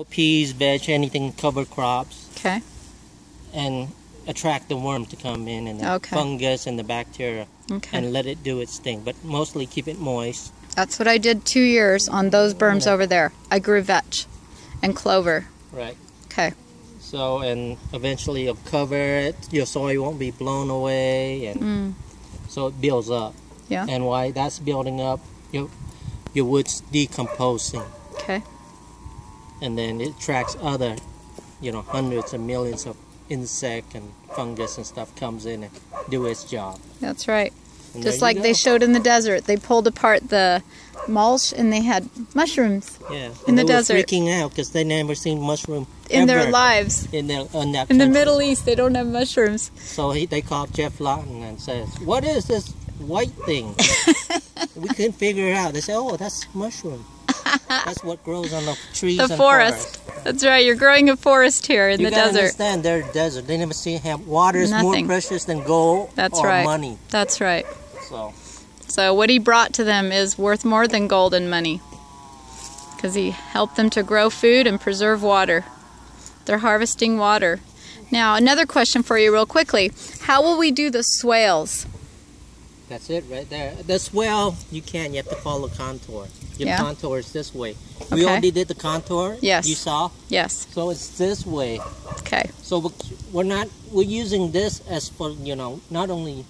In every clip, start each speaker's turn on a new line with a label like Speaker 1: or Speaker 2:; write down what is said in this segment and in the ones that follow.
Speaker 1: Peas, veg, anything, cover crops.
Speaker 2: Okay.
Speaker 1: And attract the worm to come in and the fungus and the bacteria and let it do its thing. But mostly keep it moist. That's
Speaker 2: what I did 2 years on those berms over there. I grew vetch and clover.
Speaker 1: Right.
Speaker 2: Okay.
Speaker 1: So, and eventually you'll cover it. Your soil won't be blown away. And so it builds up.
Speaker 2: Yeah.
Speaker 1: And while that's building up, your wood's decomposing.
Speaker 2: Okay.
Speaker 1: And then it attracts other, hundreds of millions of insect and fungus and stuff comes in and do its job.
Speaker 2: That's right. And just like they showed in the desert. They pulled apart the mulch and they had mushrooms in the desert.
Speaker 1: They were freaking out because they never seen mushroom
Speaker 2: in their lives.
Speaker 1: In the
Speaker 2: Middle East, they don't have mushrooms.
Speaker 1: So they called Geoff Lawton and says, "What is this white thing?" We couldn't figure it out. They said, "Oh, that's mushroom. That's what grows on the trees and forest."
Speaker 2: That's right. You're growing a forest here in the desert.
Speaker 1: You understand, they're desert. They never see water is more precious than gold or money.
Speaker 2: That's right. So what he brought to them is worth more than gold and money, because he helped them to grow food and preserve water. They're harvesting water. Now, another question for you real quickly. How will we do the swales?
Speaker 1: That's it right there. The swale, you have to follow contour. Your contour is this way. We already did the contour.
Speaker 2: Yes.
Speaker 1: You saw?
Speaker 2: Yes.
Speaker 1: So it's this way.
Speaker 2: Okay.
Speaker 1: So we're using this as for, not only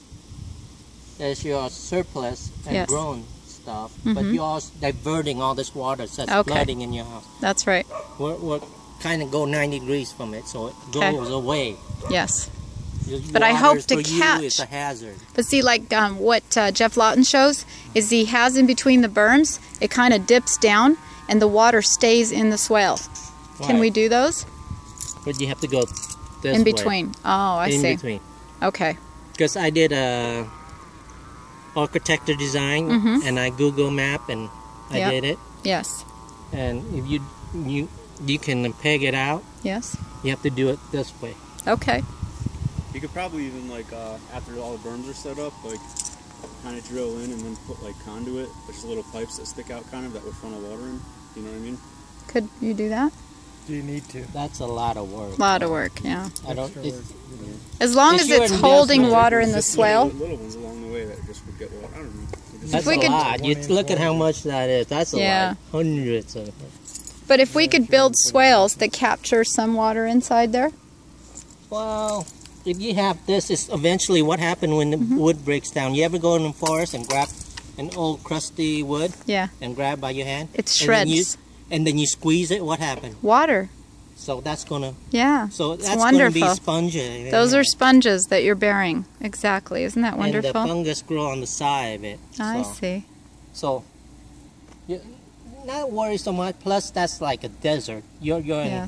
Speaker 1: as your surplus and grown stuff, but you're also diverting all this water that's flooding in your house.
Speaker 2: That's right.
Speaker 1: We're kind of go 90 degrees from it, so it goes away.
Speaker 2: Yes. But I hope to catch.
Speaker 1: It's a hazard.
Speaker 2: But see, like what Geoff Lawton shows is he has in between the berms, it kind of dips down, and the water stays in the swale. Right. Can we do those?
Speaker 1: But you have to go this
Speaker 2: in between.
Speaker 1: Way.
Speaker 2: Oh, I see.
Speaker 1: In between.
Speaker 2: Okay.
Speaker 1: Because I did a architecture design, and I Google map, and I did it.
Speaker 2: Yes.
Speaker 1: And if you can peg it out.
Speaker 2: Yes.
Speaker 1: You have to do it this way.
Speaker 2: Okay.
Speaker 3: You could probably even, after all the berms are set up, kind of drill in and then put, conduit, which is little pipes that stick out that would funnel water in. You know what I mean?
Speaker 2: Could you do that?
Speaker 4: Do you need to?
Speaker 1: That's a lot of work.
Speaker 2: A lot of work, yeah. As
Speaker 1: As
Speaker 2: long as it's holding water in the swale.
Speaker 3: Little ones along the way that just would get water. I don't know.
Speaker 1: That's a lot. You look at how much that is. That's a lot. Hundreds of it.
Speaker 2: But if we could build swales that capture some water inside there?
Speaker 1: Well, if you have this, is eventually what happened when the wood breaks down. You ever go in the forest and grab an old crusty wood?
Speaker 2: Yeah.
Speaker 1: And grab by your hand?
Speaker 2: It shreds.
Speaker 1: And then you squeeze it, what happened?
Speaker 2: Water.
Speaker 1: So that's gonna...
Speaker 2: Yeah,
Speaker 1: so
Speaker 2: it's
Speaker 1: that's
Speaker 2: wonderful.
Speaker 1: Gonna be spongy.
Speaker 2: Those are sponges that you're bearing. Exactly. Isn't that wonderful?
Speaker 1: And the fungus grow on the side of it.
Speaker 2: I see.
Speaker 1: So, you're not worried so much. Plus, that's like a desert. You're in